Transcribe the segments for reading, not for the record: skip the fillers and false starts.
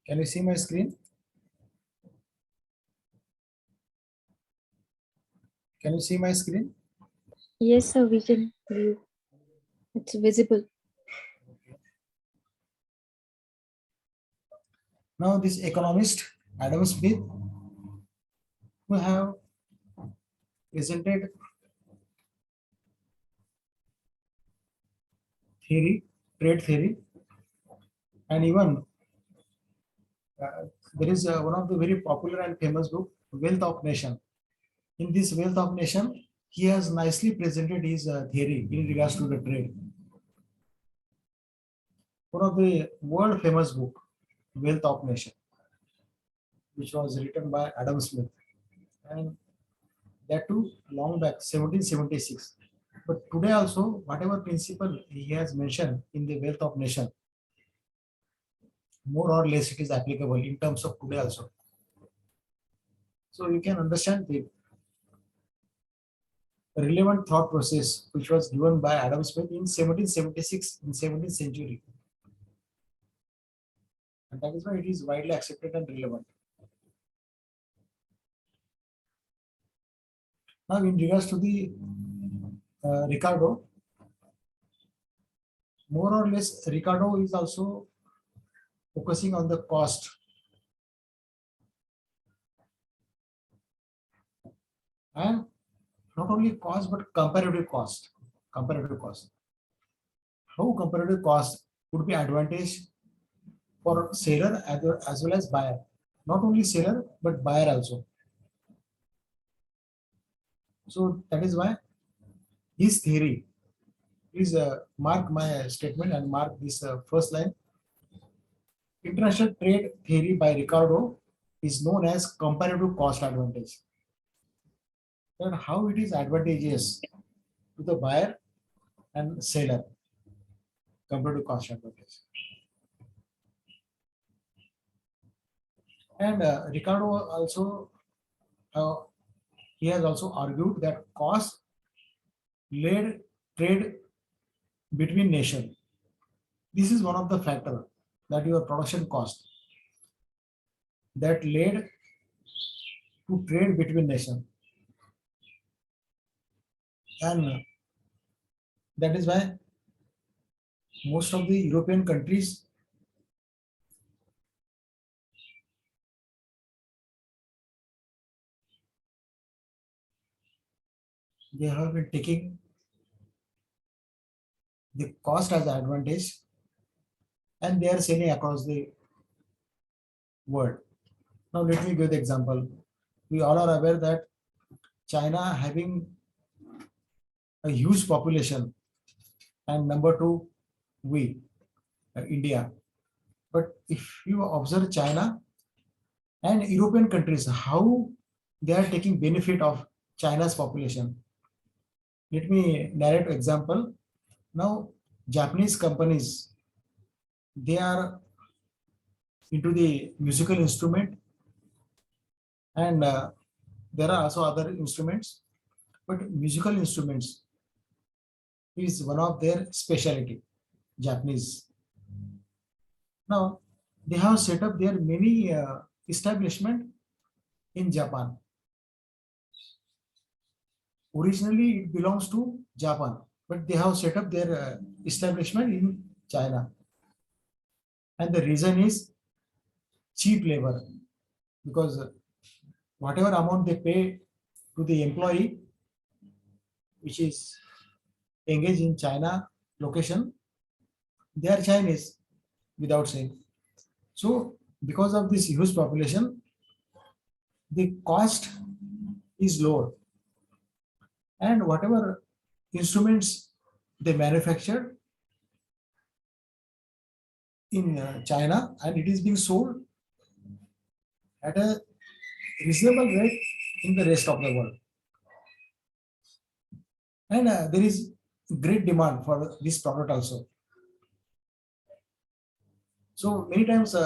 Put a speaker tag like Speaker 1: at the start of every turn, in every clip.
Speaker 1: Can you see my screen? Can you see my screen?
Speaker 2: Yes, sir, we can view. It's visible.
Speaker 1: Now this economist Adam Smith, who have presented theory, trade theory, and even there is one of the very popular and famous book, Wealth of Nation. In this Wealth of Nation, he has nicely presented his theory in regards to the trade. One of the world famous book, Wealth of Nation, which was written by Adam Smith, and that too long back, 1776. But today also, whatever principle he has mentioned in the Wealth of Nation, more or less it is applicable in terms of today also. So you can understand the relevant thought process which was given by Adam Smith in 1776 in 17th century. And that is why it is widely accepted and relevant. Now in regards to the Ricardo, more or less Ricardo is also focusing on the cost. And not only cost but comparative cost. Comparative cost. How comparative cost would be advantage for seller as well as buyer. Not only seller but buyer also. So that is why his theory, please mark my statement and mark this first line. International trade theory by Ricardo is known as comparative cost advantage. And how it is advantageous to the buyer and seller, comparative cost advantage. And Ricardo also, he has also argued that cost led trade between nations. This is one of the factors that your production cost that led to trade between nations. And that is why most of the European countries they have been taking the cost as an advantage and they are selling across the world. Now let me give the example. We all are aware that China having a huge population and number two, we, India. But if you observe China and European countries, how they are taking benefit of China's population. Let me narrate an example. Now, Japanese companies, they are into the musical instrument and there are also other instruments, but musical instruments is one of their specialty, Japanese. Now, they have set up their many establishment in Japan. Originally, it belongs to Japan, but they have set up their establishment in China. And the reason is cheap labor, because whatever amount they pay to the employee, which is engaged in China location, they are Chinese without saying. So because of this huge population, the cost is lower. And whatever instruments they manufacture in China and it is being sold at a reasonable rate in the rest of the world. And there is great demand for this product also. So many times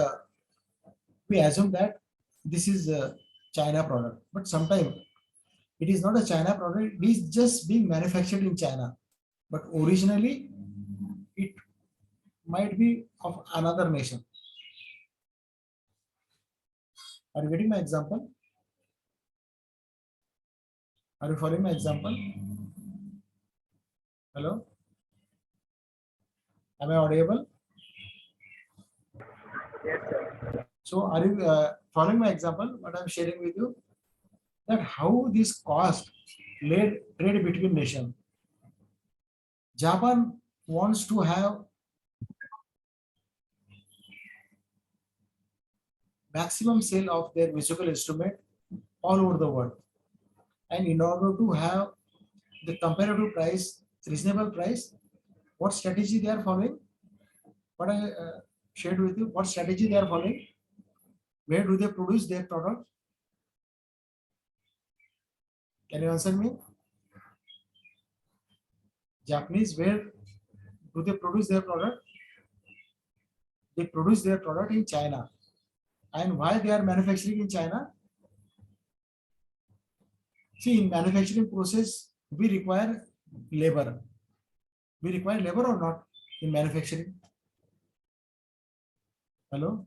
Speaker 1: we assume that this is a China product, but sometimes it is not a China product, it is just being manufactured in China. But originally it might be of another nation. Are you getting my example? Are you following my example? Hello? Am I audible? So are you following my example? What I'm sharing with you, that how this cost led trade between nations. Japan wants to have maximum sale of their musical instrument all over the world, and in order to have the comparative price, reasonable price, what strategy they are following? What I shared with you, what strategy they are following? Where do they produce their product? Can you answer me? Japanese, where do they produce their product? They produce their product in China. And why they are manufacturing in China? See, in manufacturing process, we require labor. We require labor or not in manufacturing? Hello?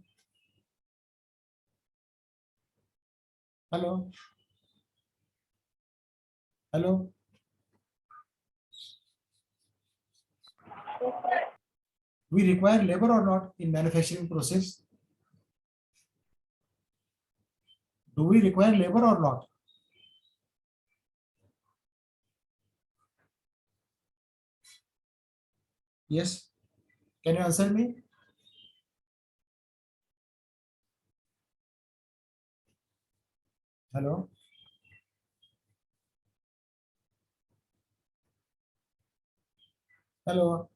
Speaker 1: Hello? Hello? We require labor or not in manufacturing process? Do we require labor or not? Yes. Can you answer me? Hello? Hello?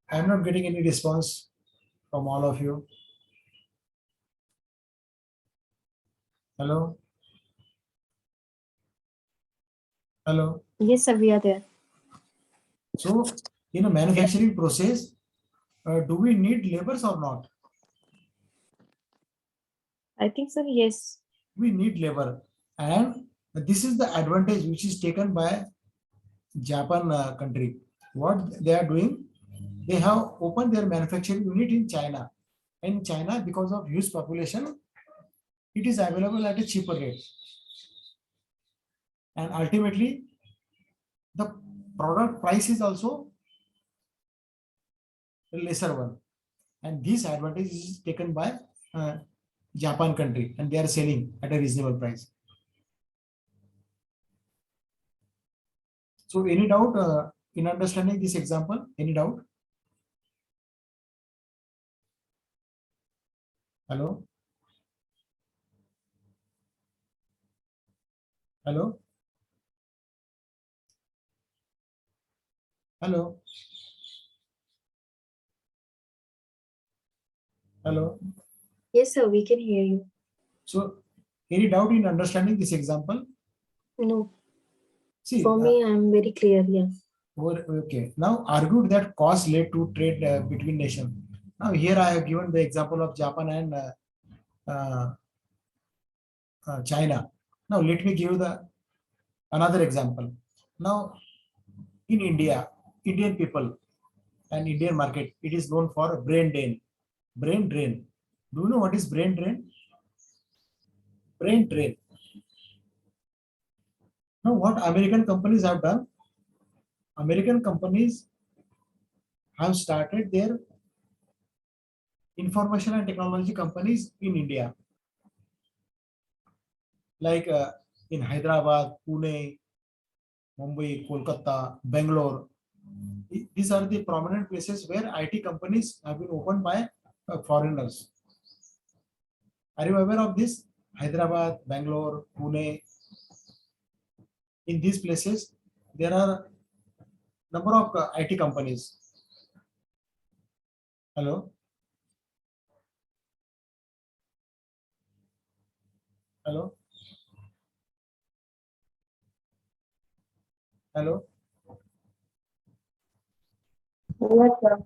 Speaker 1: I'm not getting any response from all of you. Hello? Hello?
Speaker 2: Yes, sir, we are there.
Speaker 1: So, in a manufacturing process, do we need labors or not?
Speaker 2: I think, sir, yes.
Speaker 1: We need labor, and this is the advantage which is taken by Japan country. What they are doing, they have opened their manufacturing unit in China. In China, because of huge population, it is available at a cheaper rate, and ultimately the product price is also a lesser one, and this advantage is taken by Japan country, and they are selling at a reasonable price. So any doubt in understanding this example? Any doubt? Hello? Hello? Hello? Hello?
Speaker 2: Yes, sir, we can hear you.
Speaker 1: So any doubt in understanding this example?
Speaker 2: No,
Speaker 1: See,
Speaker 2: for me, I'm very clear. Yeah.
Speaker 1: okay. Now argued that cost led to trade between nations. Now here I have given the example of Japan and uh, China. Now let me give the another example. Now in India, Indian people and Indian market, it is known for brain drain. Brain drain. Do you know what is brain drain? Brain drain. Now what American companies have done? American companies have started their information and technology companies in India, like in Hyderabad, Pune, Mumbai, Kolkata, Bangalore. These are the prominent places where IT companies have been opened by foreigners. Are you aware of this? Hyderabad, Bangalore, Pune. In these places, there are number of IT companies. Hello, hello, hello.
Speaker 2: Yes, sir.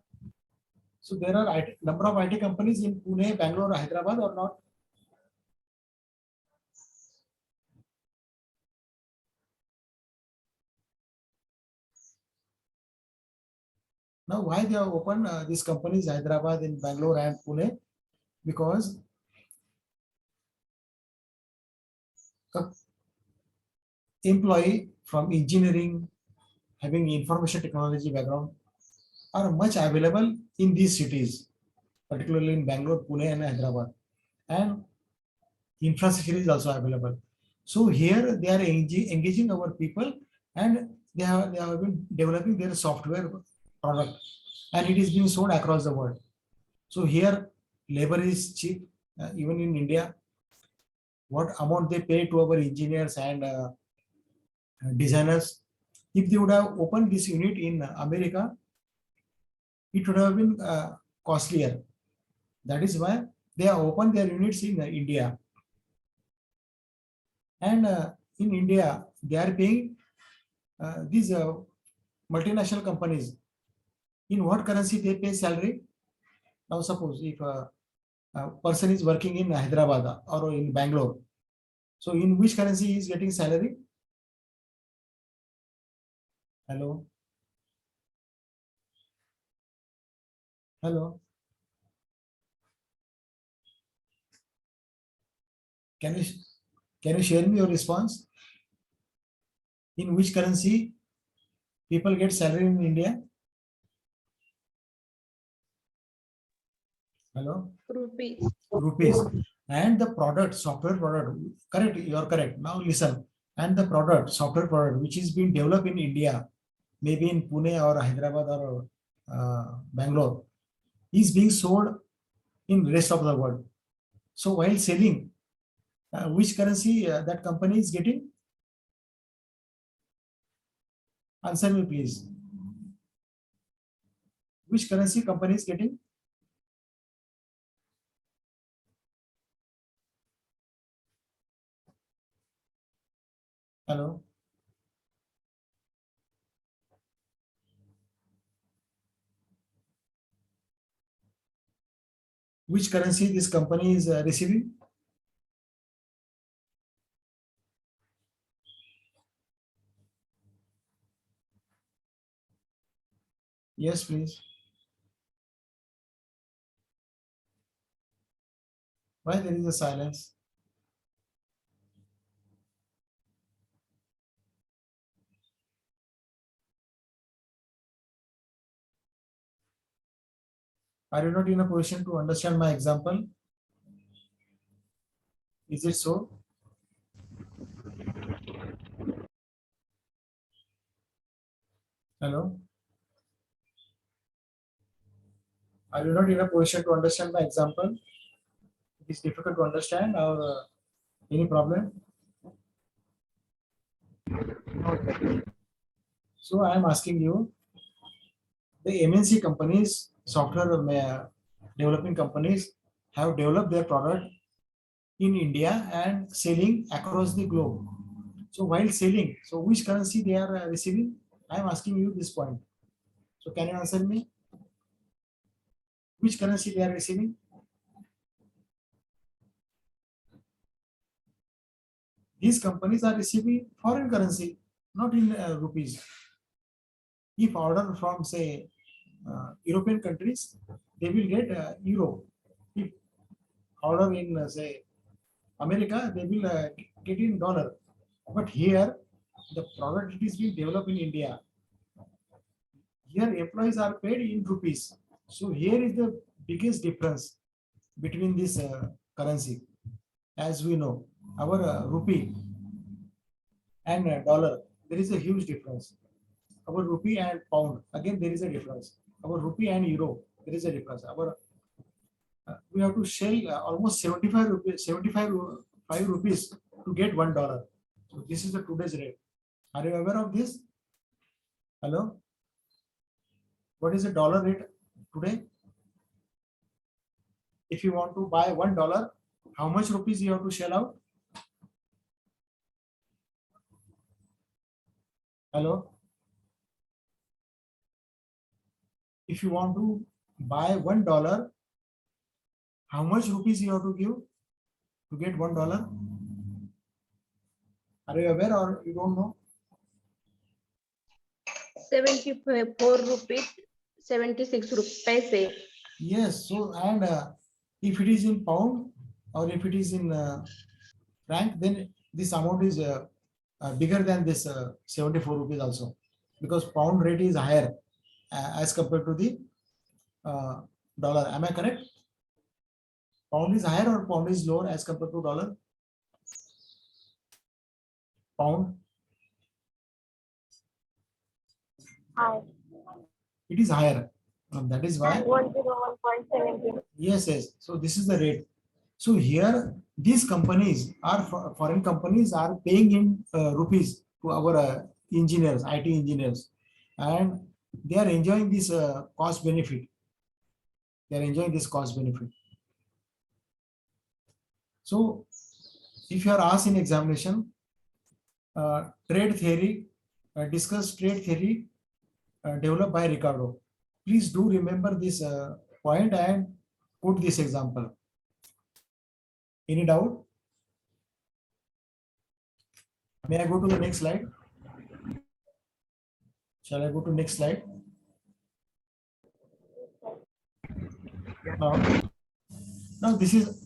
Speaker 1: So there are number of IT companies in Pune, Bangalore, Hyderabad, or not? Now, why they have opened these companies Hyderabad, in Bangalore and Pune? Because employee from engineering, having information technology background, are much available in these cities, particularly in Bangalore, Pune, and Hyderabad. And infrastructure is also available. So here they are engaging our people, and they have been developing their software product, and it is being sold across the world. So here labor is cheap, even in India. What amount they pay to our engineers and designers, if they would have opened this unit in America, it would have been costlier. That is why they have opened their units in India. And in India, they are paying these multinational companies. In what currency they pay salary? Now suppose if a person is working in Hyderabad or in Bangalore, so in which currency he is getting salary? Hello? Hello? Can you share me your response? In which currency people get salary in India? Hello?
Speaker 3: Rupees.
Speaker 1: Rupees. And the product, software product, correct, you are correct. Now listen. And the product, software product, which is being developed in India, maybe in Pune or Hyderabad or Bangalore, is being sold in the rest of the world. So while selling, which currency that company is getting? Answer me, please. Which currency company is getting? Hello? Which currency this company is receiving? Yes, please. Why there is a silence? Are you not in a position to understand my example? Is it so? Hello? Are you not in a position to understand my example? It is difficult to understand or any problem? So I am asking you, the MNC companies, software developing companies have developed their product in India and selling across the globe. So while selling, so which currency they are receiving? I am asking you this point. So can you answer me? Which currency they are receiving? These companies are receiving foreign currency, not in rupees. If order from say European countries, they will get euro. If order in say America, they will get in dollar. But here, the product is being developed in India. Here, employees are paid in rupees. So here is the biggest difference between this currency. As we know, our rupee and dollar, there is a huge difference. Our rupee and pound, again there is a difference. Our rupee and euro, there is a difference. Our we have to shell almost 75 rupees, 5 rupees to get $1. So this is the today's rate. Are you aware of this? Hello? What is the dollar rate today? If you want to buy $1, how much rupees you have to shell out? Hello? If you want to buy $1, how much rupees you have to give to get $1? Are you aware or you don't know?
Speaker 3: 74 rupees, 76 rupees.
Speaker 1: Yes. So and if it is in pound or if it is in franc, then this amount is bigger than this 74 rupees also, because pound rate is higher as compared to the dollar. Am I correct? Pound is higher or pound is lower as compared to dollar? Pound,
Speaker 2: High.
Speaker 1: it is higher. That is why.
Speaker 2: 101.17.
Speaker 1: Yes, yes. So this is the rate. So here, these companies are foreign companies are paying in rupees to our engineers, IT engineers, and they are enjoying this cost benefit. They are enjoying this cost benefit. So if you are asked in examination, trade theory, discuss trade theory developed by Ricardo. Please do remember this point and put this example. Any doubt? May I go to the next slide? Shall I go to next slide? Now this is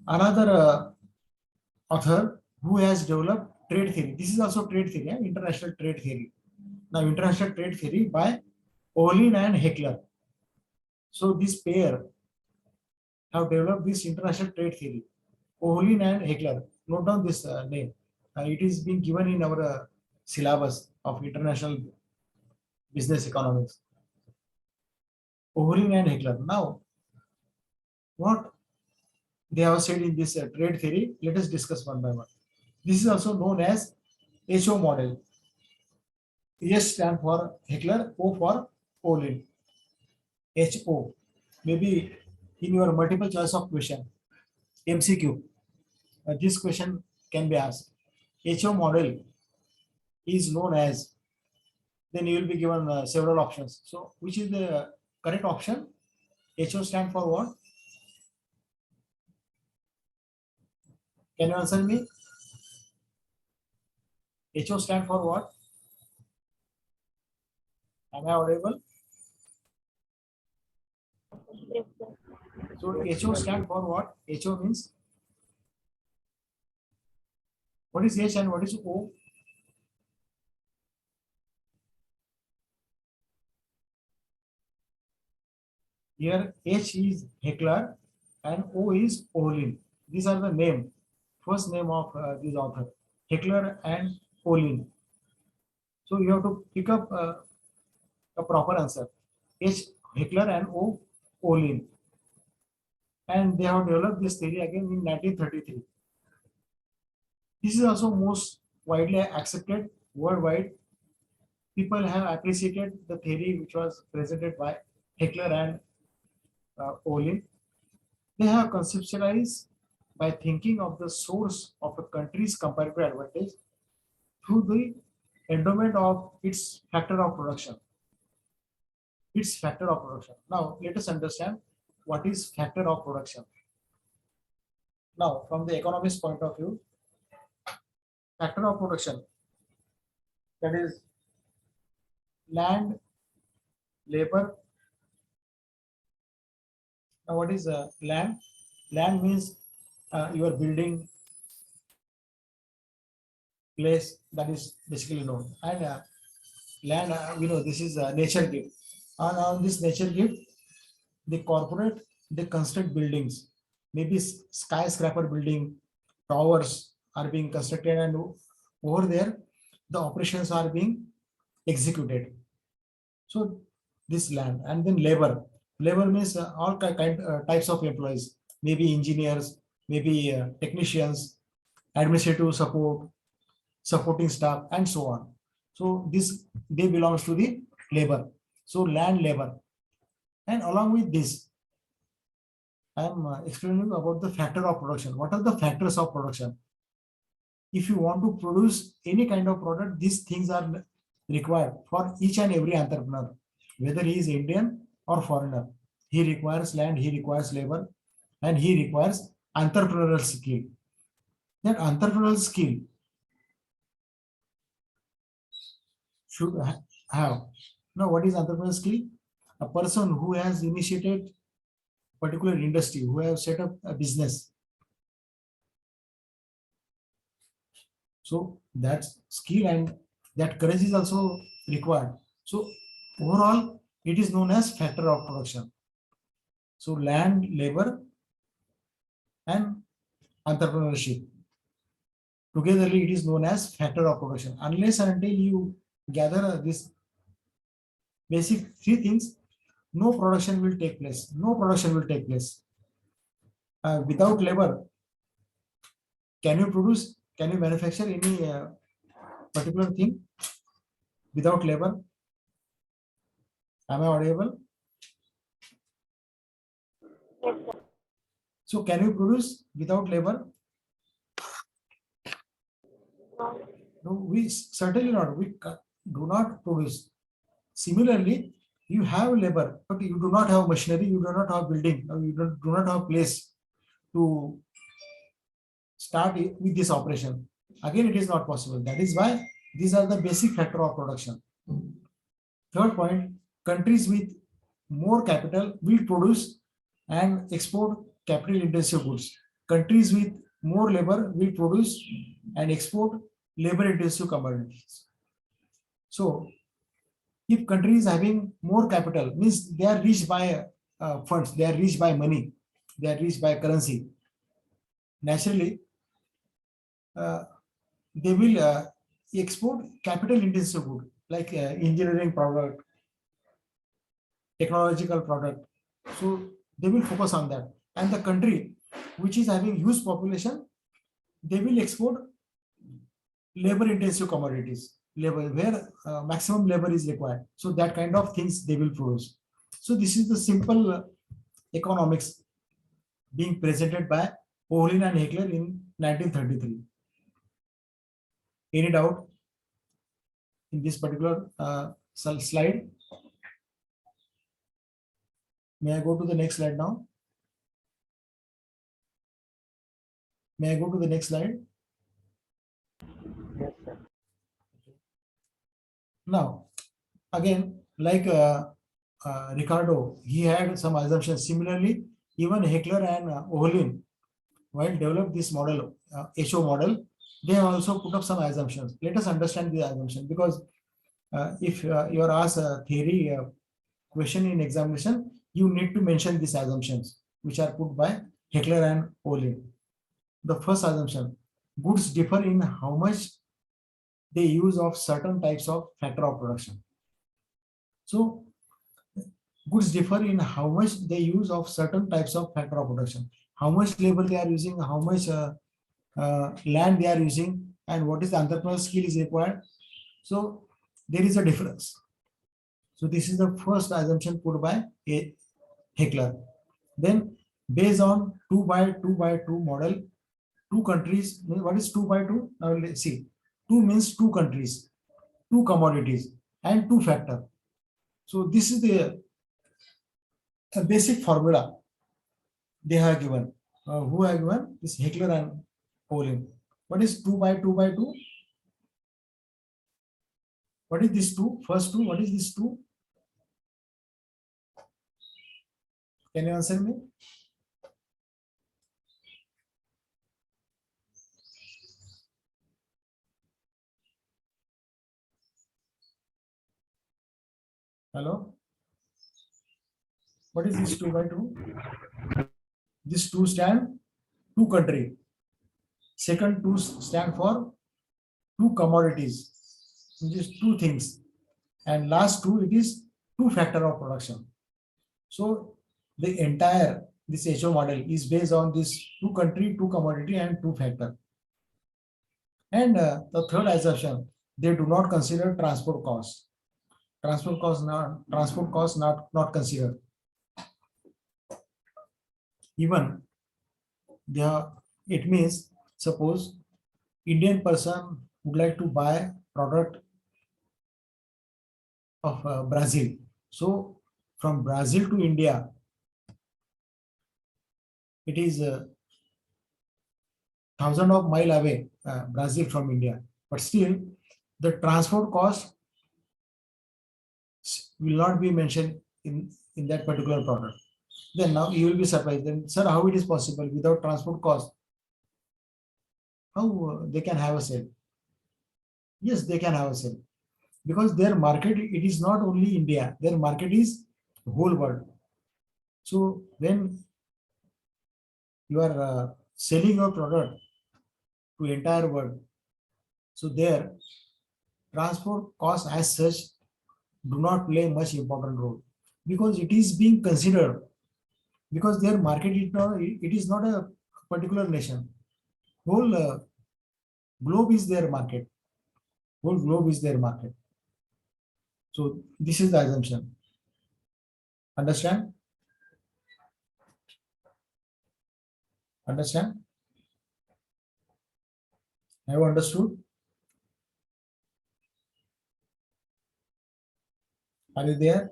Speaker 1: another author who has developed trade theory. This is also trade theory, international trade theory. Now international trade theory by Olin and Heckler. So this pair have developed this international trade theory. Olin and Heckler. Note down this name. It is being given in our syllabus of international business economics. Olin and Heckler. Now, what they have said in this trade theory, let us discuss one by one. This is also known as HO model. S stand for Heckler, O for Olin. HO. Maybe in your multiple choice of question, MCQ, this question can be asked. HO model is known as, then you will be given several options. So which is the correct option? HO stand for what? Can you answer me? HO stand for what? Am I audible?
Speaker 2: Yes, sir.
Speaker 1: So HO stand for what? HO means, what is H and what is O? Here H is Heckler and O is Olin. These are the name, first name of this author, Heckler and Olin. So you have to pick up a proper answer. H Heckler and O Olin. And they have developed this theory again in 1933. This is also most widely accepted worldwide. People have appreciated the theory which was presented by Heckler and Olin. They have conceptualized by thinking of the source of a country's comparative advantage through the endowment of its factor of production. Its factor of production. Now, let us understand what is factor of production. Now, from the economist point of view, factor of production, that is land, labor. Now, what is land? Land means your building place, that is basically known. And land, we know this is nature gift. And on this nature gift, the corporate, they construct buildings, maybe skyscraper building, towers are being constructed, and over there, the operations are being executed. So this land, and then labor. Labor means all types of employees, maybe engineers, maybe technicians, administrative support, supporting staff, and so on. So this, they belongs to the labor. So land, labor, and along with this, I am explaining about the factor of production. What are the factors of production? If you want to produce any kind of product, these things are required for each and every entrepreneur, whether he is Indian or foreigner. He requires land, he requires labor, and he requires entrepreneurial skill. That entrepreneurial skill should have. Now, what is entrepreneurial skill? A person who has initiated particular industry, who have set up a business, So that skill and that courage is also required. So overall, it is known as factor of production. So land, labor, and entrepreneurship. Togetherly, it is known as factor of production. Unless and until you gather this basic three things, no production will take place. No production will take place. Without labor, can you produce? Can you manufacture any particular thing without labor? Am I audible? So can you produce without labor? No, we certainly not. We do not produce. Similarly, you have labor, but you do not have machinery, you do not have building, or you do not have place to start with this operation. Again, it is not possible. That is why these are the basic factor of production. Third point, countries with more capital will produce and export capital intensive goods. Countries with more labor will produce and export labor intensive commodities. So if country is having more capital, means they are rich by funds, they are rich by money, they are rich by currency. Naturally, they will export capital intensive good like engineering product, technological product. So they will focus on that. And the country which is having huge population, they will export labor intensive commodities, labor where maximum labor is required. So that kind of things they will produce. So this is the simple economics being presented by Olin and Heckler in 1933. Any doubt in this particular slide? May I go to the next slide now? May I go to the next slide?
Speaker 4: Yes, sir.
Speaker 1: Now, again, like Ricardo, he had some assumptions. Similarly, even Heckler and Olin, while developed this model, HO model, they also put up some assumptions. Let us understand the assumption, because if you are asked a theory question in examination, you need to mention these assumptions which are put by Heckler and Olin. The first assumption, goods differ in how much they use of certain types of factor of production. So goods differ in how much they use of certain types of factor of production, how much labor they are using, how much land they are using, and what is the entrepreneurial skill is required. So there is a difference. So this is the first assumption put by Heckler. Then based on 2 by 2 by 2 model, two countries, what is 2 by 2? Now let's see. 2 means 2 countries, 2 commodities, and 2 factor. So this is the basic formula they have given. Who have given? This Heckler and Olin. What is 2 by 2 by 2? What is this 2? First 2, what is this 2? Can you answer me? Hello? What is this 2 by 2? This 2 stand 2 country. Second 2 stand for 2 commodities. Just 2 things. And last 2, it is 2 factor of production. So the entire this HO model is based on this 2 country, 2 commodity, and 2 factor. And the third assumption, they do not consider transport cost. Transport cost not considered. Even it means, suppose Indian person would like to buy product of Brazil. So from Brazil to India, it is 1,000 of mile away, Brazil from India. But still, the transport cost will not be mentioned in that particular product. Then now you will be surprised. Then, sir, how it is possible without transport cost? How they can have a sale? Yes, they can have a sale because their market, it is not only India, their market is whole world. So when you are selling your product to entire world, so their transport costs as such do not play much important role because it is being considered because their market is not, it is not a particular nation. Whole globe is their market. Whole globe is their market. So this is the assumption. Understand? Understand? Have you understood? Are you there?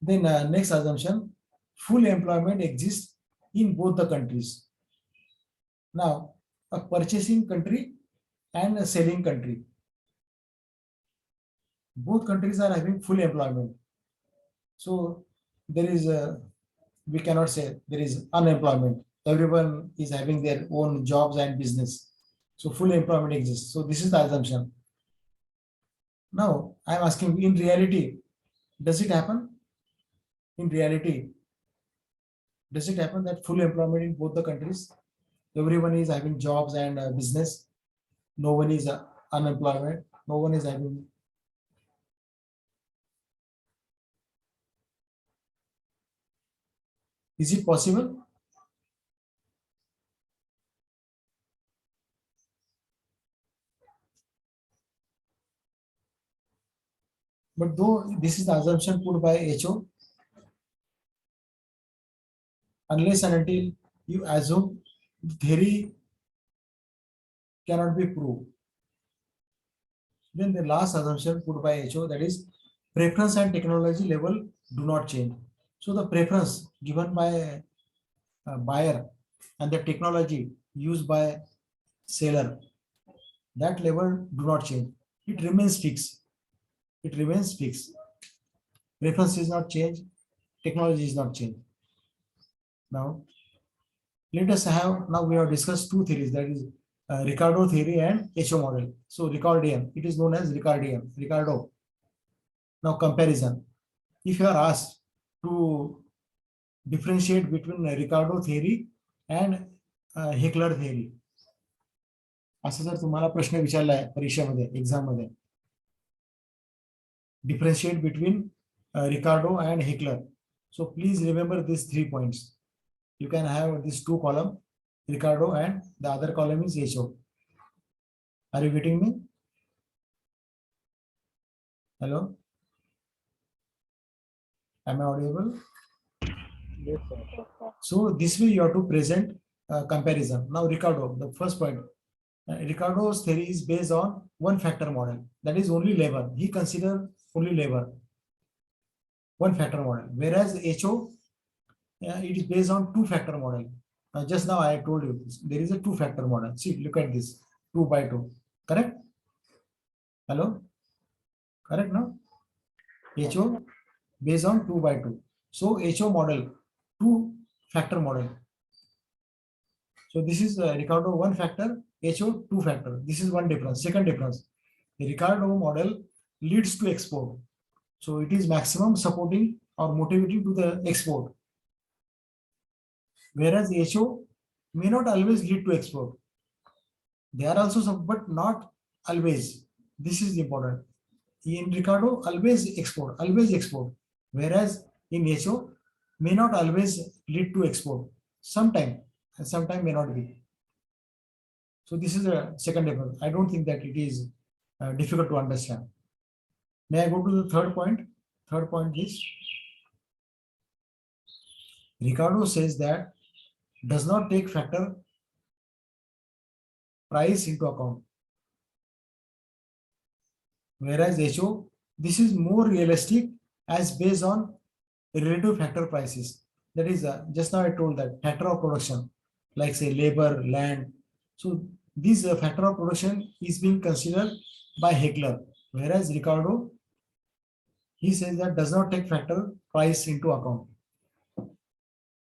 Speaker 1: Then next assumption, full employment exists in both the countries. Now, a purchasing country and a selling country. Both countries are having full employment. So there is a, we cannot say there is unemployment. Everyone is having their own jobs and business. So full employment exists. So this is the assumption. Now I am asking, in reality, does it happen? In reality, does it happen that full employment in both the countries? Everyone is having jobs and business. No one is unemployment. No one is having. Is it possible? But though this is the assumption put by HO, unless and until you assume the theory cannot be proved. Then the last assumption put by HO, that is preference and technology level do not change. So the preference given by a buyer and the technology used by seller, that level do not change. It remains fixed. It remains fixed. Preference is not changed. Technology is not changed. Now, let us have, now we have discussed two theories, that is Ricardo theory and HO model. So Ricardian, it is known as Ricardian, Ricardo. Now comparison. If you are asked to differentiate between Ricardo theory and Heckler theory, असं जर तुम्हाला प्रश्न विचारला आहे परीक्षेमध्ये, exam मध्ये, differentiate between Ricardo and Heckler. So please remember these 3 points. You can have these 2 columns, Ricardo, and the other column is HO. Are you getting me? Hello? Am I audible?
Speaker 4: Yes, sir.
Speaker 1: So this way you have to present comparison. Now Ricardo, the first point. Ricardo's theory is based on one factor model. That is only labor. He consider only labor. One factor model. Whereas HO, it is based on 2 factor model. Just now I told you this. There is a 2 factor model. See, look at this. 2 by 2. Correct? Hello? Correct now? HO based on 2 by 2. So HO model, 2 factor model. So this is Ricardo 1 factor, HO 2 factor. This is one difference. Second difference, the Ricardo model leads to export. So it is maximum supporting or motivating to the export. Whereas HO may not always lead to export. They are also some, but not always. This is important. In Ricardo, always export, always export. Whereas in HO, may not always lead to export. Sometime, and sometime may not be. So this is a second difference. I don't think that it is difficult to understand. May I go to the third point? Third point is Ricardo says that does not take factor price into account. Whereas HO, this is more realistic as based on relative factor prices. That is just now I told that factor of production, like say labor, land. So this factor of production is being considered by Heckler, whereas Ricardo, he says that does not take factor price into account.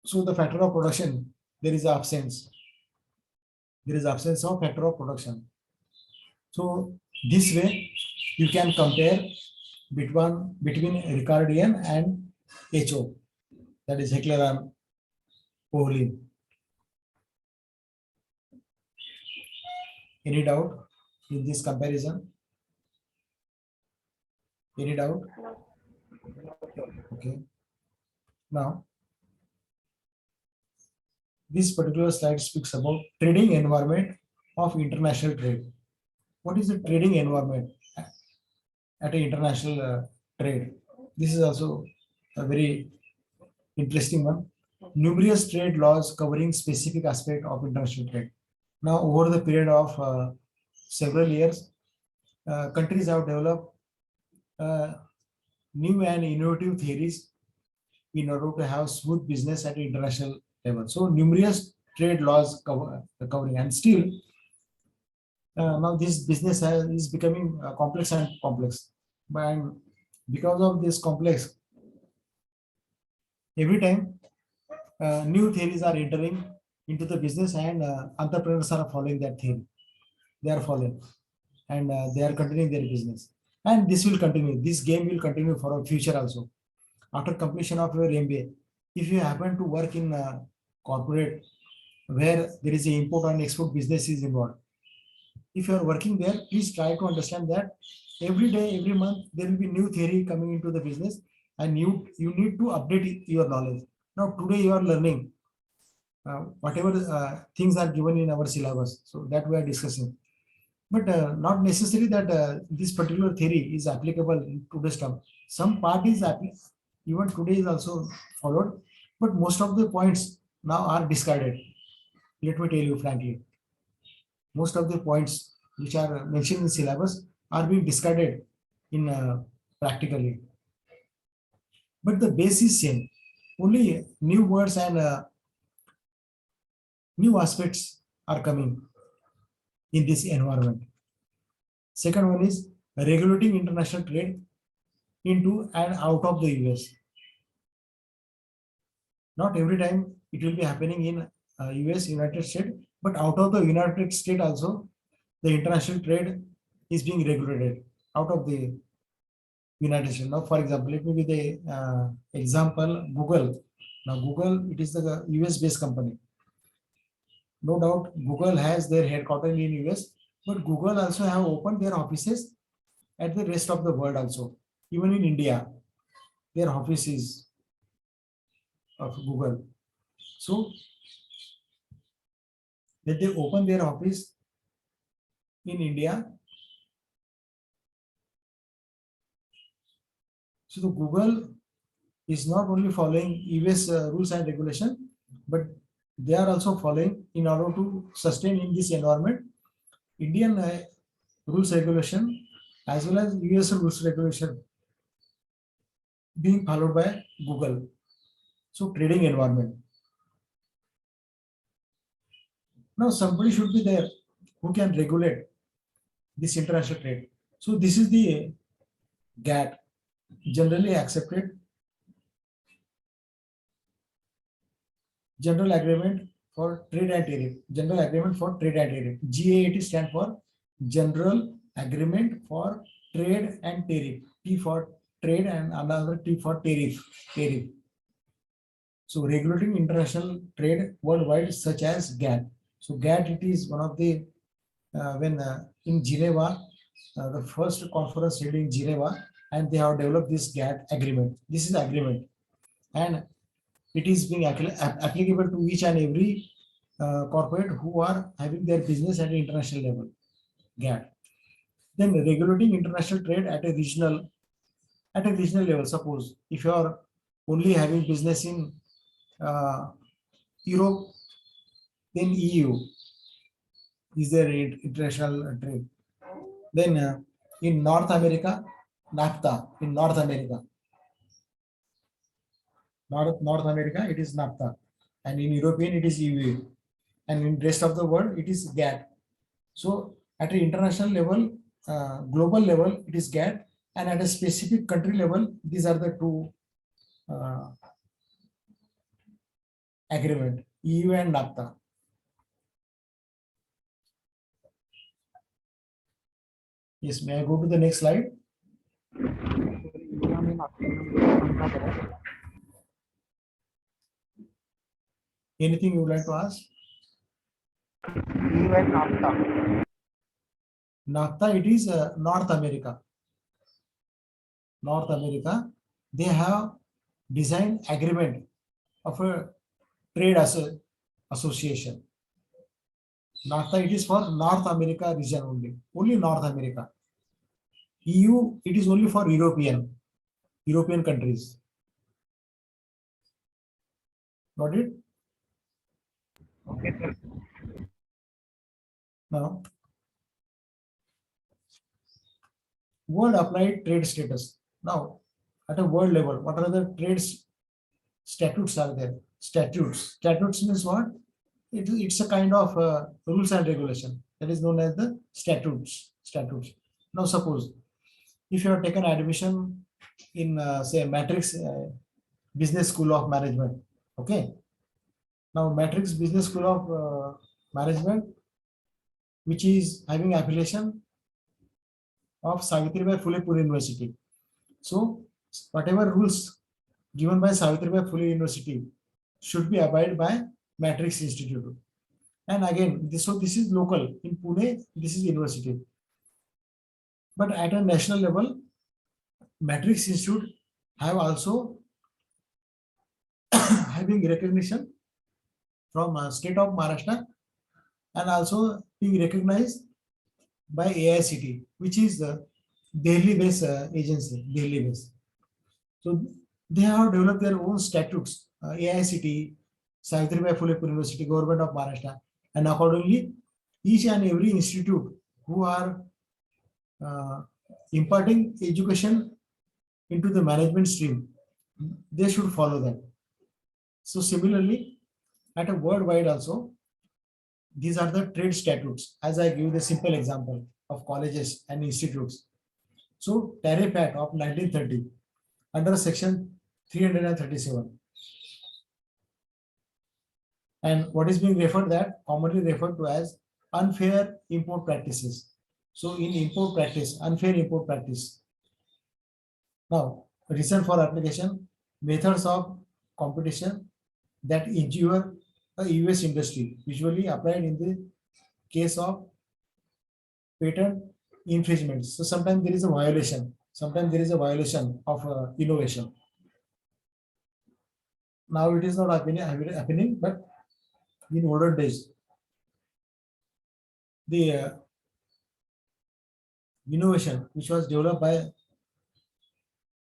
Speaker 1: So the factor of production, there is absence. There is absence of factor of production. So this way you can compare between Ricardian and HO, that is Heckler and Pohlin. Any doubt in this comparison? Any doubt? Okay. Now, this particular slide speaks about trading environment of international trade. What is the trading environment at an international trade? This is also a very interesting one. Numerous trade laws covering specific aspect of international trade. Now, over the period of several years, countries have developed new and innovative theories in order to have smooth business at international level. So numerous trade laws covering, and still now this business is becoming complex and complex. But because of this complex, every time new theories are entering into the business, and entrepreneurs are following that theory. They are following, and they are continuing their business. And this will continue. This game will continue for a future also. After completion of your MBA, if you happen to work in a corporate where there is a import and export business is involved, if you are working there, please try to understand that every day, every month, there will be new theory coming into the business, and you need to update your knowledge. Now, today you are learning whatever things are given in our syllabus, so that we are discussing. But not necessarily that this particular theory is applicable in today's term. Some part is even today is also followed, but most of the points now are discarded. Let me tell you frankly, most of the points which are mentioned in syllabus are being discarded in practically. But the base is same. Only new words and new aspects are coming in this environment. Second one is regulating international trade into and out of the US. Not every time it will be happening in US, United States, but out of the United States also, the international trade is being regulated out of the United States. Now, for example, let me give the example, Google. Now, Google, it is the US-based company. No doubt, Google has their headquarters in US, but Google also have opened their offices at the rest of the world also. Even in India, their offices of Google. So, when they open their office in India, so the Google is not only following US rules and regulation, but they are also following, in order to sustain in this environment, Indian rules regulation as well as US rules regulation being followed by Google. So trading environment. Now somebody should be there who can regulate this international trade. So this is the GATT, generally accepted General Agreement for Trade and Tariff. General Agreement for Trade and Tariff. GA-IT stand for General Agreement for Trade and Tariff. T for trade and another T for tariff. Tariff. So regulating international trade worldwide, such as GATT. So GATT, it is one of the when in Geneva, the first conference held in Geneva, and they have developed this GATT agreement. This is agreement, and it is being applicable to each and every corporate who are having their business at an international level. GATT. Then regulating international trade at a regional level. Suppose if you are only having business in Europe, then EU is there international trade. Then in North America, NAFTA. In North America, North America, it is NAFTA, and in European it is EU, and in rest of the world it is GATT. So at an international level, global level, it is GATT, and at a specific country level, these are the two agreement, EU and NAFTA. Yes, may I go to the next slide?
Speaker 4: EM in afternoon समजा करा.
Speaker 1: Anything you would like to ask?
Speaker 4: EU and NAFTA.
Speaker 1: NAFTA, it is North America. North America, they have designed agreement of a trade association. NAFTA, it is for North America region only North America. EU, it is only for European countries. Got it?
Speaker 4: Okay, sir.
Speaker 1: Now, world applied trade status. Now, at a world level, what are the statutes are there? Statutes means what? It's a kind of rules and regulation that is known as the statutes. Now, suppose if you have taken admission in say Matrix Business School of Management, okay. Now, Matrix Business School of Management, which is having affiliation of Savitribai Phule Pune University. So, whatever rules given by Savitribai Phule University should be abided by Matrix Institute. And again, this is local in Pune. This is university. But at a national level, Matrix Institute have also having recognition from state of Maharashtra and also being recognized by AICT, which is the Delhi-based agency, Delhi-based. So they have developed their own statutes, AICT, Savitribai Phule University, Government of Maharashtra, and accordingly, each and every institute who are imparting education into the management stream, they should follow that. So similarly, at a worldwide also, these are the trade statutes. As I give the simple example of colleges and institutes. So Tariff Act of 1930 under section 337. And what is being referred that commonly referred to as unfair import practices. So in import practice, unfair import practice. Now, reason for application, methods of competition that injure a US industry, usually applied in the case of patent infringements. So sometimes there is a violation. Sometimes there is a violation of innovation. Now it is not happening, but in older days, the innovation which was developed by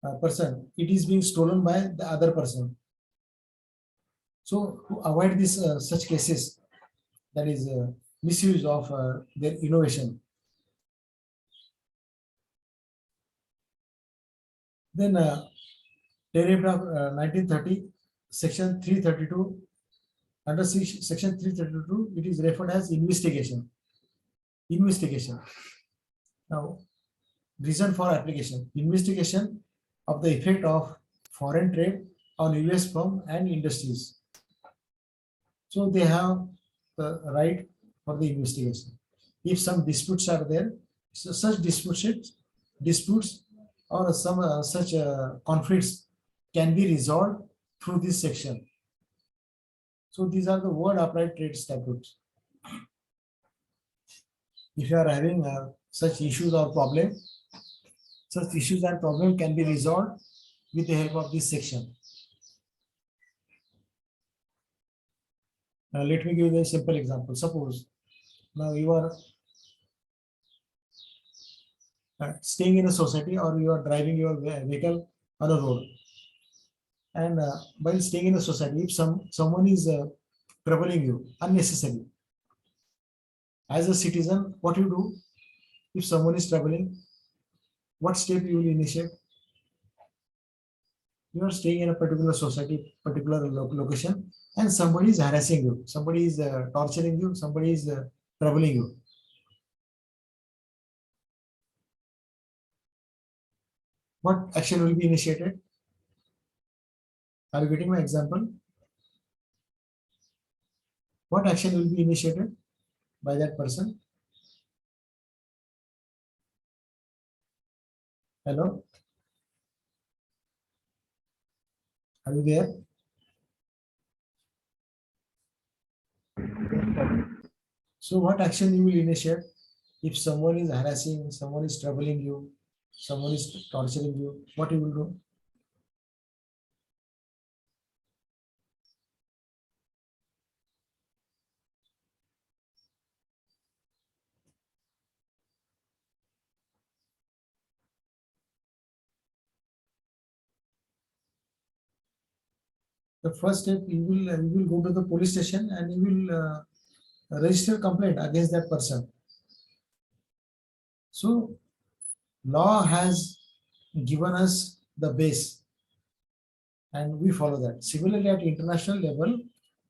Speaker 1: a person, it is being stolen by the other person. So to avoid this such cases, that is misuse of their innovation, then Tariff of 1930, section 332, under section 332, it is referred as investigation. Now, reason for application, investigation of the effect of foreign trade on US firm and industries. So they have the right for the investigation. If some disputes are there, so such disputes or some such conflicts can be resolved through this section. So these are the word applied trade statutes. If you are having such issues or problem, such issues and problem can be resolved with the help of this section. Now let me give you a simple example. Suppose now you are staying in a society or you are driving your vehicle on a road, and while staying in a society, if someone is troubling you unnecessarily, as a citizen, what you do if someone is troubling? What step you will initiate? You are staying in a particular society, particular location, and somebody is harassing you, somebody is torturing you, somebody is troubling you. What action will be initiated? Are you getting my example? What action will be initiated by that person? Hello, are you there?
Speaker 4: Yes, sir.
Speaker 1: So what action you will initiate if someone is harassing, someone is troubling you, someone is torturing you? What you will do? The first step, you will go to the police station and you will register complaint against that person. So law has given us the base and we follow that. Similarly, at international level,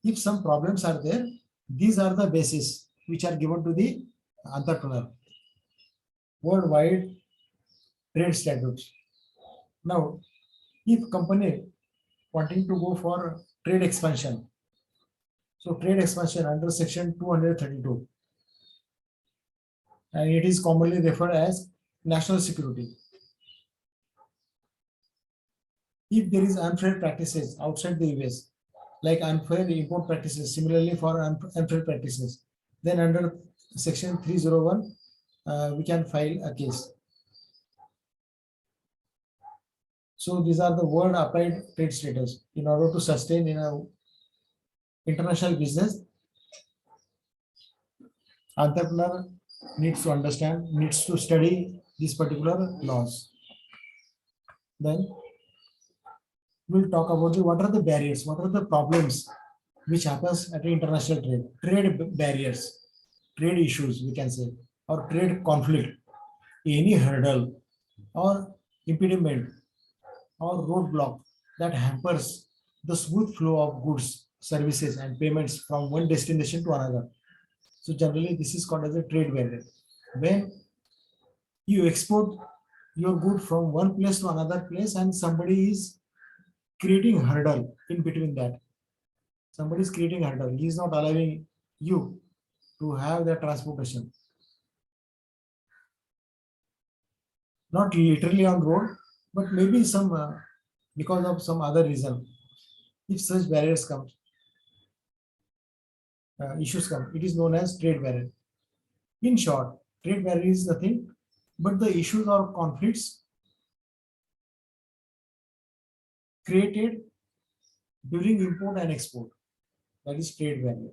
Speaker 1: if some problems are there, these are the bases which are given to the entrepreneur. Worldwide trade statutes. Now, if company wanting to go for trade expansion, so trade expansion under section 232, and it is commonly referred as national security. If there is unfair practices outside the US, like unfair import practices, similarly for unfair practices, then under section 301, we can file a case. So these are the world applied trade status. In order to sustain in a international business, entrepreneur needs to understand, needs to study these particular laws. Then we'll talk about what are the barriers, what are the problems which happens at international trade barriers, trade issues, we can say, or trade conflict, any hurdle or impediment or roadblock that hampers the smooth flow of goods, services, and payments from one destination to another. So generally, this is called as a trade barrier. When you export your good from one place to another place and somebody is creating hurdle in between that. Somebody is creating hurdle. He is not allowing you to have the transportation. Not literally on road, but maybe some because of some other reason. If such barriers come, issues come, it is known as trade barrier. In short, trade barrier is nothing but the issues or conflicts created during import and export. That is trade barrier.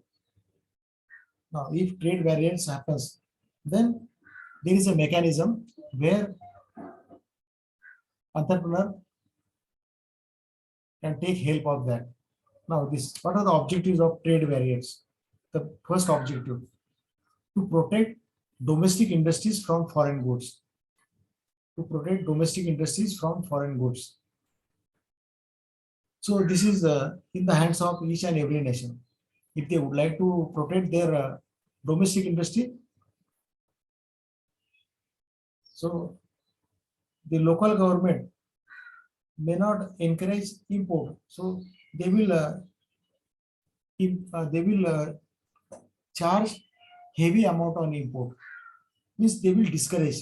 Speaker 1: Now, if trade barriers happens, then there is a mechanism where entrepreneur can take help of that. Now, what are the objectives of trade barriers? The first objective, to protect domestic industries from foreign goods. To protect domestic industries from foreign goods. So this is in the hands of each and every nation. If they would like to protect their domestic industry, so the local government may not encourage import. So they will charge heavy amount on import. Means they will discourage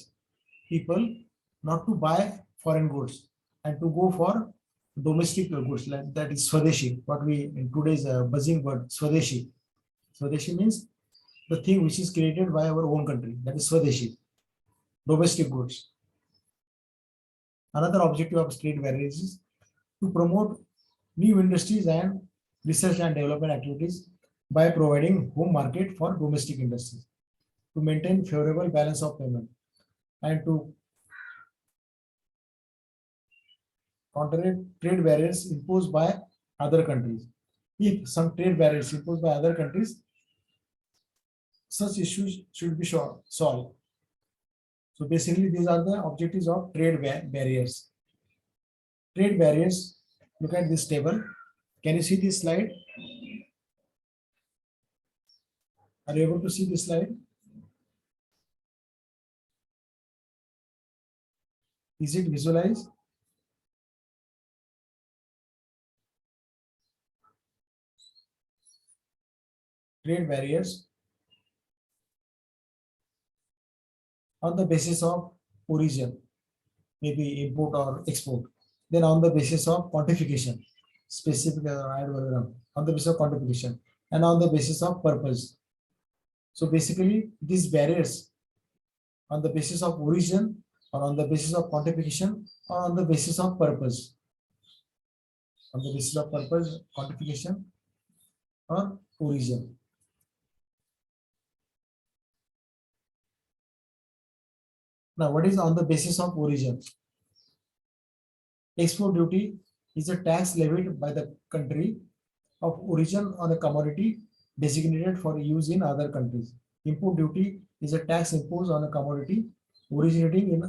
Speaker 1: people not to buy foreign goods and to go for domestic goods, like that is Swadeshi, what we in today's buzzing word Swadeshi. Swadeshi means the thing which is created by our own country, that is Swadeshi, domestic goods. Another objective of trade barriers is to promote new industries and research and development activities by providing home market for domestic industries, to maintain favorable balance of payment and to counter trade barriers imposed by other countries. If some trade barriers imposed by other countries, such issues should be solved. So basically, these are the objectives of trade barriers. Trade barriers, look at this table. Can you see this slide? Are you able to see this slide? Is it visualized? Trade barriers on the basis of origin. maybe import or export. Then on the basis of quantification, specific add value on the basis of quantification and on the basis of purpose. So basically these barriers on the basis of origin or on the basis of quantification or on the basis of purpose. On the basis of purpose, quantification or origin. Now, what is on the basis of origin? Export duty is a tax levied by the country of origin on a commodity designated for use in other countries. Import duty is a tax imposed on a commodity originating in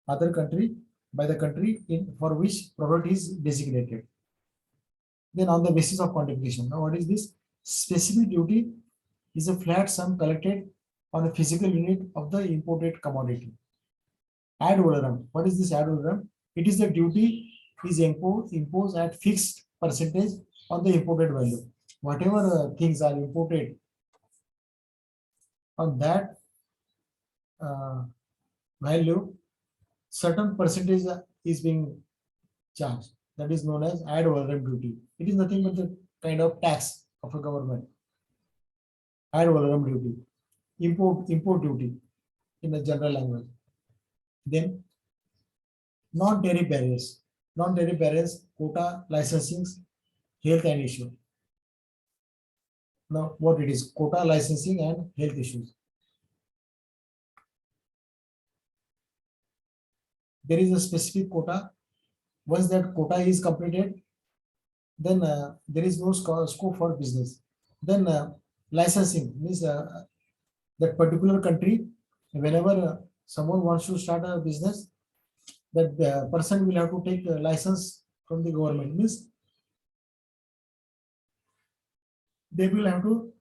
Speaker 1: other country by the country in for which product is designated. Then on the basis of quantification. Now, what is this? Specific duty is a flat sum collected on a physical unit of the imported commodity. Ad valorem. What is this ad valorem? It is the duty is imposed at fixed percentage on the imported value. Whatever things are imported, on that value, certain percentage is being charged. That is known as ad valorem duty. It is nothing but the kind of tax of a government. Ad valorem duty, import duty in the general language. Then non-tariff barriers. Non-tariff barriers, quota, licensing, health and issue. Now, what it is? Quota, licensing, and health issues. There is a specific quota. Once that quota is completed, then there is no scope for business. Then licensing means that particular country, whenever someone wants to start a business, that the person will have to take a license from the government. Means they will have to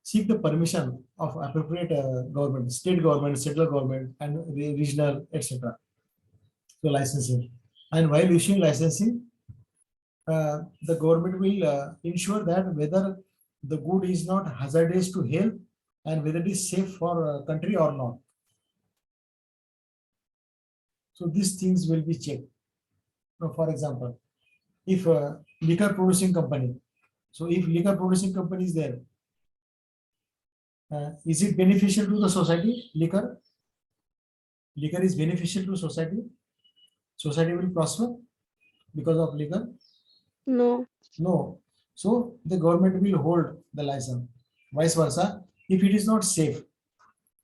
Speaker 1: seek the permission of appropriate government, state government, central government, and regional, etc. So licensing, and while issuing licensing, the government will ensure that whether the good is not hazardous to health and whether it is safe for country or not. So these things will be checked. Now, for example, if a liquor producing company, so if liquor producing company is there, is it beneficial to the society? Liquor is beneficial to society. Society will prosper because of liquor.
Speaker 3: No.
Speaker 1: No. So the government will hold the license. Vice versa, if it is not safe.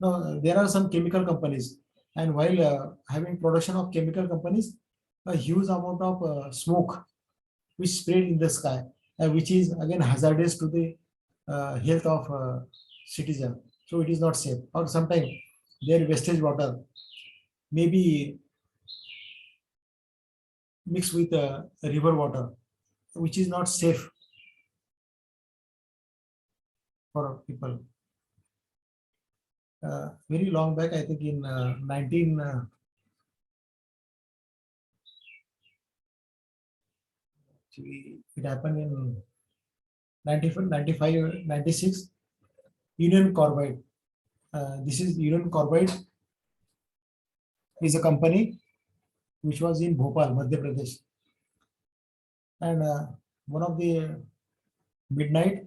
Speaker 1: Now there are some chemical companies, and while having production of chemical companies, a huge amount of smoke which spread in the sky, which is again hazardous to the health of citizen. So it is not safe. Or sometimes their wastage water may be mixed with river water, which is not safe for people. Very long back, I think in 19 it happened in 95, 96. Union Carbide. This is Union Carbide is a company which was in Bhopal, Madhya Pradesh. And one of the midnight,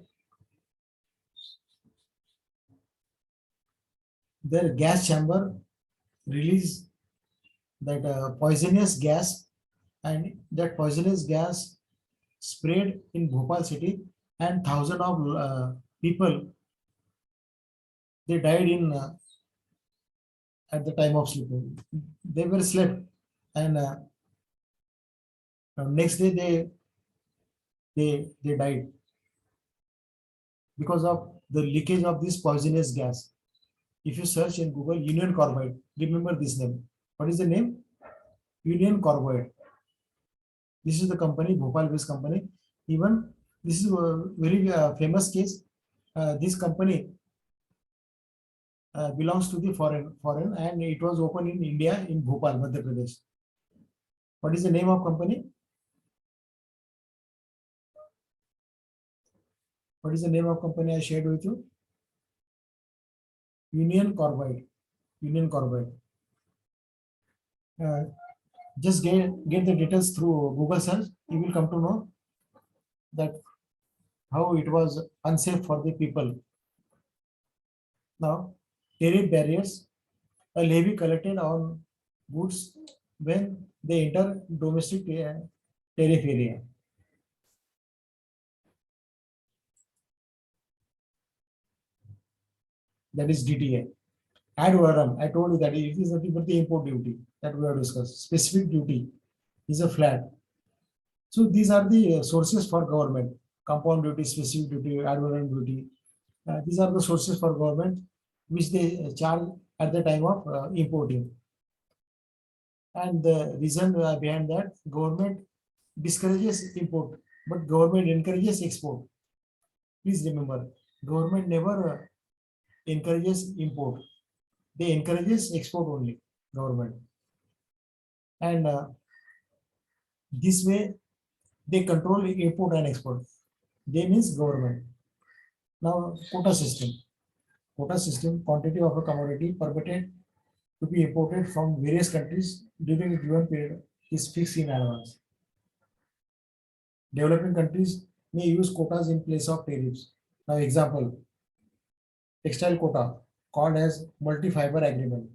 Speaker 1: their gas chamber released that poisonous gas, and that poisonous gas spread in Bhopal city, and thousands of people, they died in at the time of sleeping. They were slept, and next day they died because of the leakage of this poisonous gas. If you search in Google Union Carbide, remember this name. What is the name? Union Carbide. This is the company, Bhopal-based company. Even this is a very famous case. This company belongs to the foreign, and it was opened in India in Bhopal, Madhya Pradesh. What is the name of company? What is the name of company I shared with you? Union Carbide. Union Carbide. just get the details through Google search. You will come to know that how it was unsafe for the people. Now, tariff barriers, a levy collected on goods when they enter domestic tariff area. That is DTA. Ad valorem, I told you that it is nothing but the import duty that we have discussed. Specific duty is a flat. So these are the sources for government: compound duty, specific duty, ad valorem duty. These are the sources for government which they charge at the time of importing. And the reason behind that, government discourages import, but government encourages export. Please remember, government never encourages import. They encourages export only, government. And this way, they control import and export. They means government. Now, quota system. Quota system, quantity of a commodity permitted to be imported from various countries during a given period is fixed in advance. Developing countries may use quotas in place of tariffs. Now, example, textile quota called as multi-fiber agreement.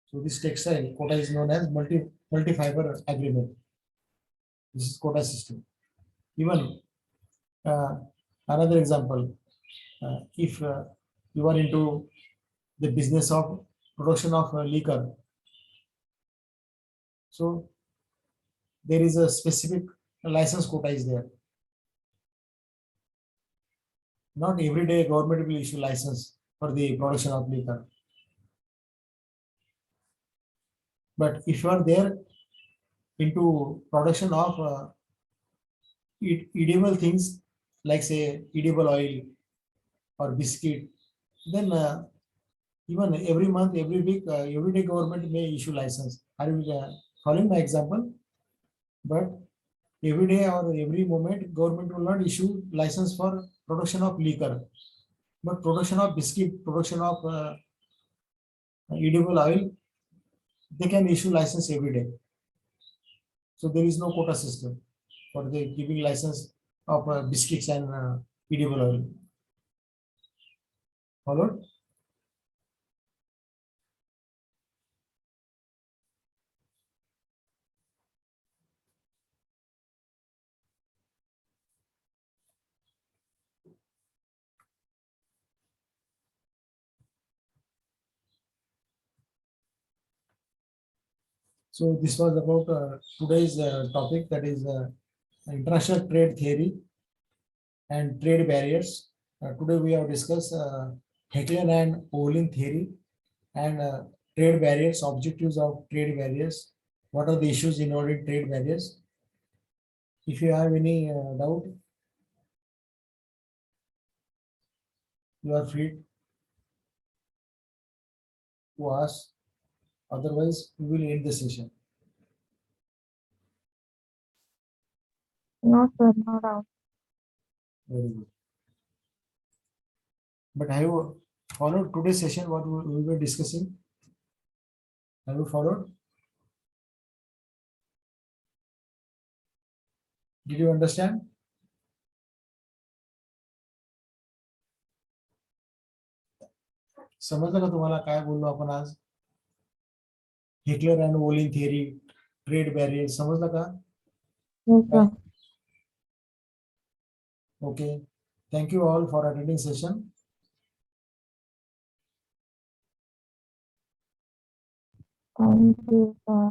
Speaker 1: So this textile quota is known as multi-fiber agreement. This is quota system. Even another example, if you are into the business of production of liquor, so there is a specific license quota is there. Not every day government will issue license for the production of liquor. But if you are there into production of edible things like say edible oil or biscuit, then even every month, every week, every day government may issue license. Are you following my example? But every day or every moment, government will not issue license for production of liquor, but production of biscuit, production of edible oil, they can issue license every day. So there is no quota system for the giving license of biscuits and edible oil. Followed? So this was about today's topic, that is international trade theory and trade barriers. Today we have discussed Hecklin and Olin theory and trade barriers, objectives of trade barriers. What are the issues involved in trade barriers? If you have any doubt, you are free to ask. Otherwise, we will end the session.
Speaker 2: No, sir, no doubt.
Speaker 1: Very good. But have you followed today's session? What we were discussing? Have you followed? Did you understand? समजलं का तुम्हाला काय बोललो आपण आज? Hitler and Olin theory, trade barrier, समजलं का?
Speaker 2: Yes, sir.
Speaker 1: Okay. Thank you all for attending session.
Speaker 2: Thank you, sir.